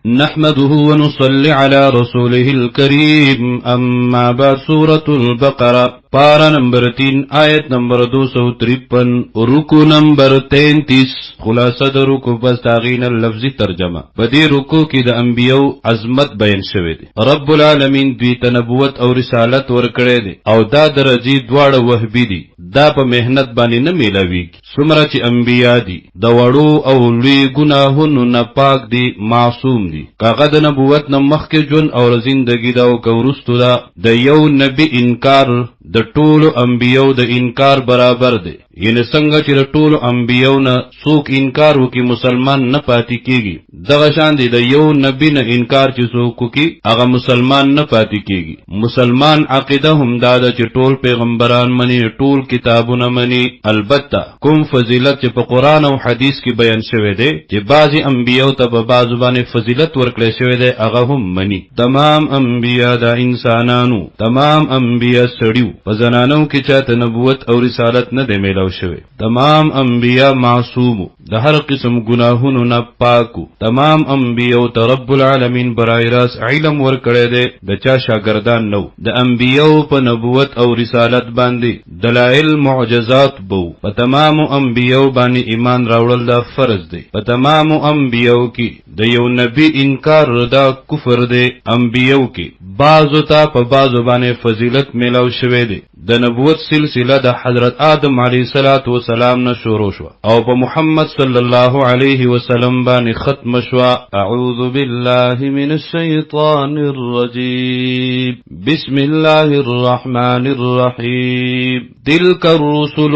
نحمده ونصلي على رسوله الكريم اما بعد سورة البقرة پارا نمبر 3 آیت نمبر 253 رکو نمبر 33 خلاصه د رکو بس تاغین لفظی ترجمه بدی رکو کی د انبیو عظمت بیان شوه دی رب العالمین دوی ته نبوت او رسالت ورکړی دی او دا درجی دواړه وهبی دی دا په مهنت باندې نه میلاویږي څومره چې انبیا دي د وړو او لوی ګناهونو نه پاک دي معصوم دي کاغه د نبوت نه مخکې ژوند او زندگی دا او کورستو دا د یو نبی انکار د ټولو انبیو د انکار برابر دی یعنی څنګه چې د ټولو انبیو نه څوک انکار وکي مسلمان نه پاتې کیږي دغه شان دی د یو نبی نه انکار چې څوک وکي هغه مسلمان نه پاتې کیږي مسلمان عقیده هم دا ده چې ټول پیغمبران مني ټول کتابونه مني البته کوم فضیلت چې په قران او حدیث کې بیان شوی دی چې بعضی انبیو ته په بعض باندې فضیلت ورکړل شوی دی هغه هم مني تمام انبیا د انسانانو تمام انبیا سړیو په زنانو کې چاته نبوت او رسالت نه دی میلاو شوی تمام انبیا معصوم د هر قسم گناهونو نه پاکو تمام انبیو ته رب العالمین برای راست علم ورکړی دی د چا شاګردان نو د انبیو په نبوت او رسالت باندې دلائل معجزات بو په تمام انبیو باندې ایمان راوړل دا فرض دی په تمام انبیو کې د یو نبی انکار دا کفر دی انبیو کې بعضو ته په بعضو باندې فضیلت میلاو شوی دی د نبوت سلسله د حضرت آدم علیه السلام نه شروع شو او په محمد صلی الله علیه وسلم باندې ختم شو اعوذ بالله من الشیطان الرجیم بسم الله الرحمن الرحیم تلک الرسل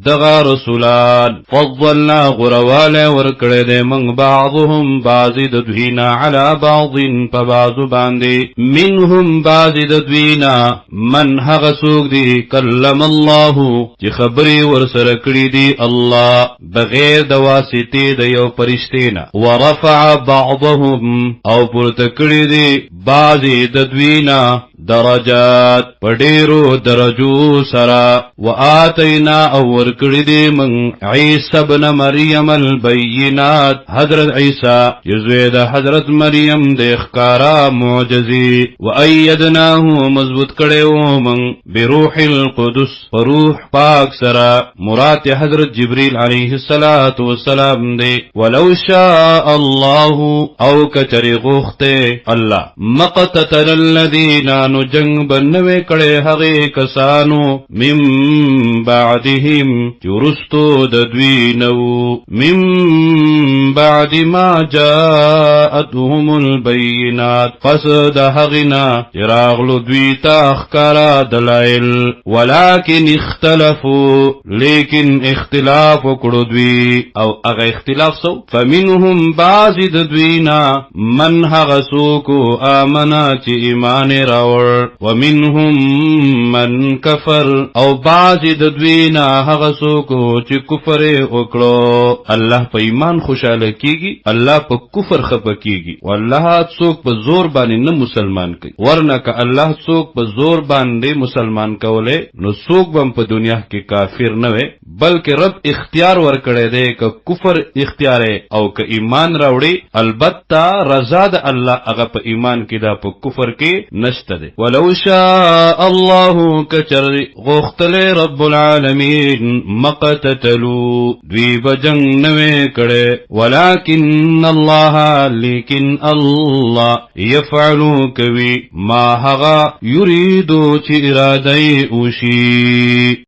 دغا رسولان فضلنا غرواله ورکړه دې من بعضهم بعضی د دوینا علی بعض په بعضو باندې منهم بعضی د دوینا من هغه څوک دی کلم الله چې خبري ورسره کړی دی الله بغیر د واسطې د یو فرشتې نه ورفع بعضهم او پورته کړی دی بعضی د دوینا درجات پډیرو درجو سرا وآتینا او ورکړی دی من عیسی ابن مریم البینات حضرت عیسی یزوی د حضرت مریم د اخکارا معجزی وایدناه مضبوط کړو من بروح القدس فروح پاک سرا مراد حضرت جبریل علیه السلام دی ولو شاء الله او کچری غوخته الله مقتتل الذین نو جنگ بنوے کڑے هغه کسانو من بعدهم چرستو ددوینو من بعد ما جاءتهم البینات پس د هغنا چراغلو دویتا اخکارا دلائل ولكن اختلفوا لیکن اختلاف کړو دوی او هغه اختلاف سو فمنهم بعض ددوینا من هغه سوکو آمنا چې ایمان راوړ ومنهم من کفر او بعض د دوینا هغه څوک چې کفر وکړو الله په ایمان خوشاله کیږي الله په کفر خپه کیږي والله څوک په زور باندې نه مسلمان کوي ورنه که الله څوک په زور باندې مسلمان کوله نو څوک هم په دنیا کې کافر نه وي بلکې رب اختیار ورکړی دی که کفر اختیار او که ایمان راوړي البته رضا د الله هغه په ایمان کې دا په کفر کې نشته دی ولو شاء الله کچر غختل رب العالمین مقتتلوا دوی بجنگ نوے کڑے ولكن الله لیکن الله یفعلو کوي ما هغه یریدو چې اراده اوشي